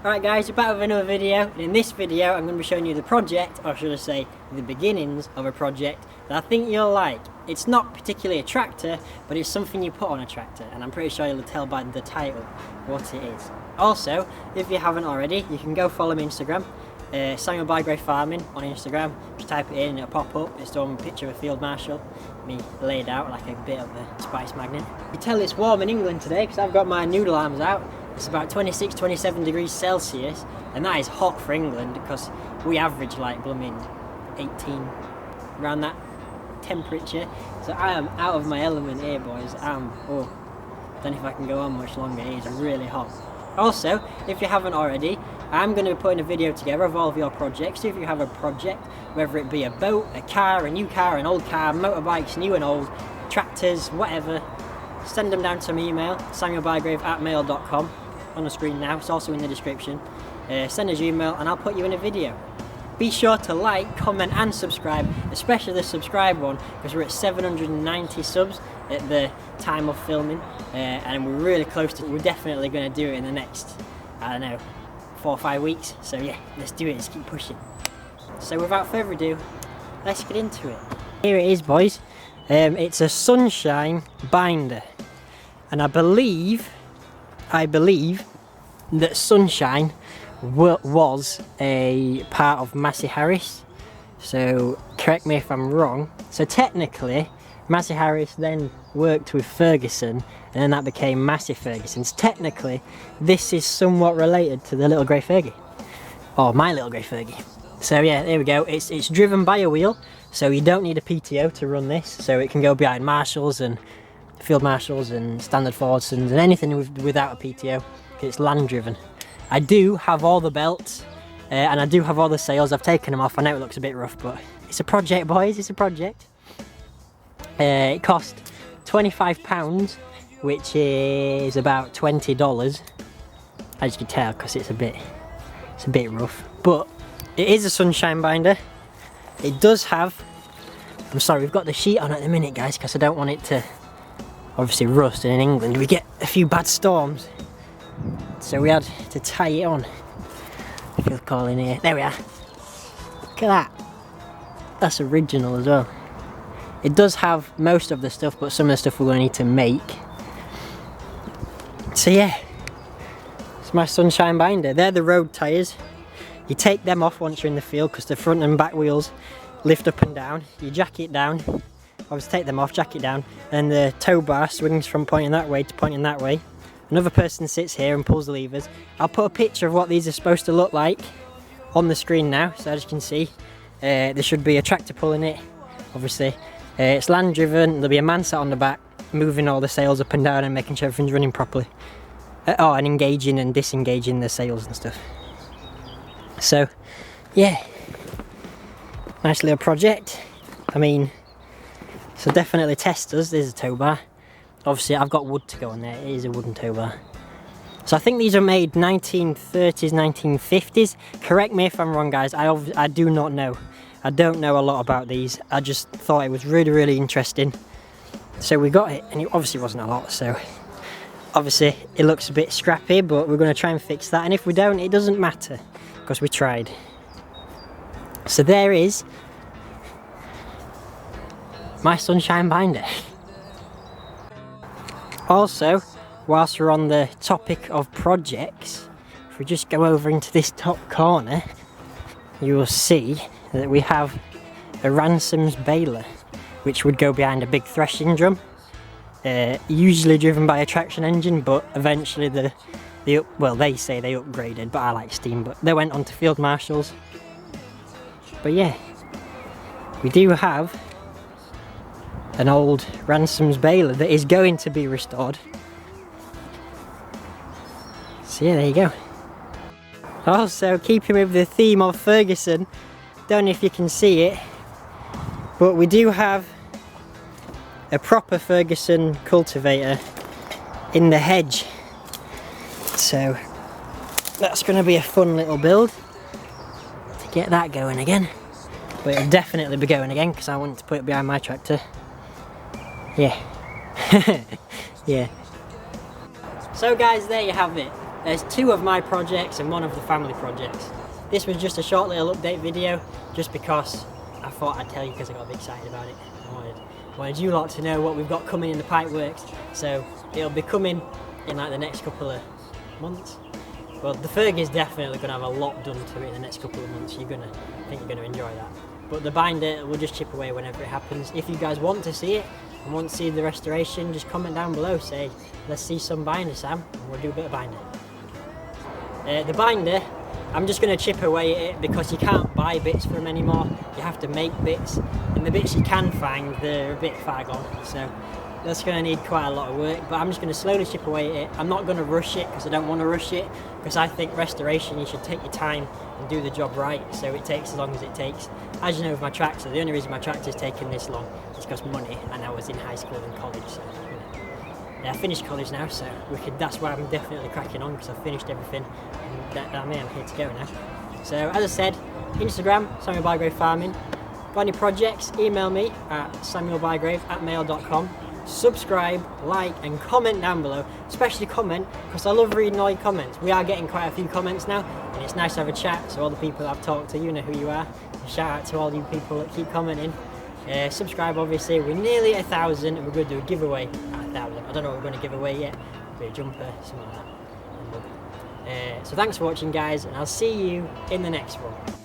Alright guys, we're back with another video, and in this video I'm going to be showing you the project, or should I say the beginnings of a project that I think you'll like. It's not particularly a tractor, but it's something you put on a tractor, and I'm pretty sure you'll tell by the title what it is. Also, if you haven't already, you can go follow me on Instagram, Samuel Bygrave Farming on Instagram. Just type it in and it'll pop up. It's done with a picture of a field marshal, me laid out like a bit of a spice magnet. You can tell it's warm in England today because I've got my noodle arms out. It's about 26-27 degrees Celsius, and that is hot for England because we average like blooming 18, around that temperature. So I am out of my element here, boys. Don't know if I can go on much longer. It is really hot. Also, if you haven't already, I'm going to be putting a video together of all of your projects. So if you have a project, whether it be a boat, a car, a new car, an old car, motorbikes, new and old, tractors, whatever, send them down to my email, samuelbygrave@mail.com, on the screen now. It's also in the description. Send us your email and I'll put you in a video. Be sure to like, comment and subscribe, especially the subscribe one, because we're at 790 subs at the time of filming, and we're really close to. We're definitely going to do it in the next, I don't know, 4 or 5 weeks. So yeah, let's do it. Let's keep pushing. So without further ado, let's get into it. Here it is, boys. It's a sunshine binder, and I believe that Sunshine was a part of Massey Harris, so correct me if I'm wrong. So technically Massey Harris then worked with Ferguson, and then that became Massey Ferguson's. Technically this is somewhat related to the little grey Fergie, or my little grey Fergie. So yeah, there we go. It's driven by a wheel, so you don't need a PTO to run this, so it can go behind marshals and field marshals and standard Fordsons and anything without a PTO. It's land driven. I do have all the belts, and I do have all the sails. I've taken them off. I know it looks a bit rough, but it's a project, boys. It's a project. It cost £25, which is about $20, as you can tell, because it's a bit rough. But it is a sunshine binder. It does have. I'm sorry, we've got the sheet on at the minute, guys, because I don't want it to obviously rust. And in England we get a few bad storms, so we had to tie it on. I feel cold in here. There we are. Look at that. That's original as well. It does have most of the stuff, but some of the stuff we're going to need to make. So yeah, it's my sunshine binder. They're the road tyres. You take them off once you're in the field because the front and back wheels lift up and down. You jack it down. Obviously take them off, jack it down, and the tow bar swings from pointing that way to pointing that way. Another person sits here and pulls the levers. I'll put a picture of what these are supposed to look like on the screen now, so as you can see, there should be a tractor pulling it, obviously. It's land driven. There'll be a man sat on the back moving all the sails up and down and making sure everything's running properly. And engaging and disengaging the sails and stuff. So yeah, nice little project. I mean, so definitely testers. There's a tow bar. Obviously I've got wood to go on there. It is a wooden tow bar. So I think these are made 1930s, 1950s. Correct me if I'm wrong, guys. I do not know. I don't know a lot about these. I just thought it was really, really interesting. So we got it, and it obviously wasn't a lot. So obviously it looks a bit scrappy, but we're going to try and fix that. And if we don't, it doesn't matter because we tried. So there is my sunshine binder. Also, whilst we're on the topic of projects, if we just go over into this top corner, you will see that we have a Ransom's baler, which would go behind a big threshing drum, usually driven by a traction engine, but eventually they say they upgraded, but I like steam, but they went on to field marshals. But yeah, we do have an old Ransom's baler that is going to be restored. So yeah, there you go. Also, keeping with the theme of Ferguson, don't know if you can see it, but we do have a proper Ferguson cultivator in the hedge. So that's going to be a fun little build to get that going again. But it'll definitely be going again because I want to put it behind my tractor. Yeah. Yeah. So guys, there you have it. There's 2 of my projects and 1 of the family projects. This was just a short little update video, just because I thought I'd tell you because I got a bit excited about it. I wanted you lot to know what we've got coming in the pipeworks. So it'll be coming in like the next couple of months. Well, the Ferg is definitely going to have a lot done to it in the next couple of months. I think you're going to enjoy that. But the binder will just chip away whenever it happens. If you guys want to see it and want to see the restoration, just comment down below, say, let's see some binder, Sam, and we'll do a bit of binder. The binder, I'm just going to chip away at it because you can't buy bits from them anymore. You have to make bits, and the bits you can find, they're a bit far gone. So that's going to need quite a lot of work, but I'm just going to slowly chip away at it. I'm not going to rush it because I don't want to rush it, because I think restoration, you should take your time and do the job right, so it takes as long as it takes. As you know with my tractor, the only reason my tractor's taken this long is because money, and I was in high school and college, so yeah, I finished college now, so that's why I'm definitely cracking on, because I've finished everything, and I'm here to go now. So as I said, Instagram, Samuel Bygrave Farming. Got any projects, email me at samuelbygrave@mail.com. Subscribe, like and comment down below, especially comment, because I love reading all your comments. We are getting quite a few comments now, and it's nice to have a chat, so all the people I've talked to, you know who you are. Shout out to all you people that keep commenting. Subscribe, obviously. We're nearly at 1,000 and we're going to do a giveaway at 1,000. I don't know what we're going to give away yet. Maybe a jumper, something like that. So thanks for watching, guys, and I'll see you in the next one.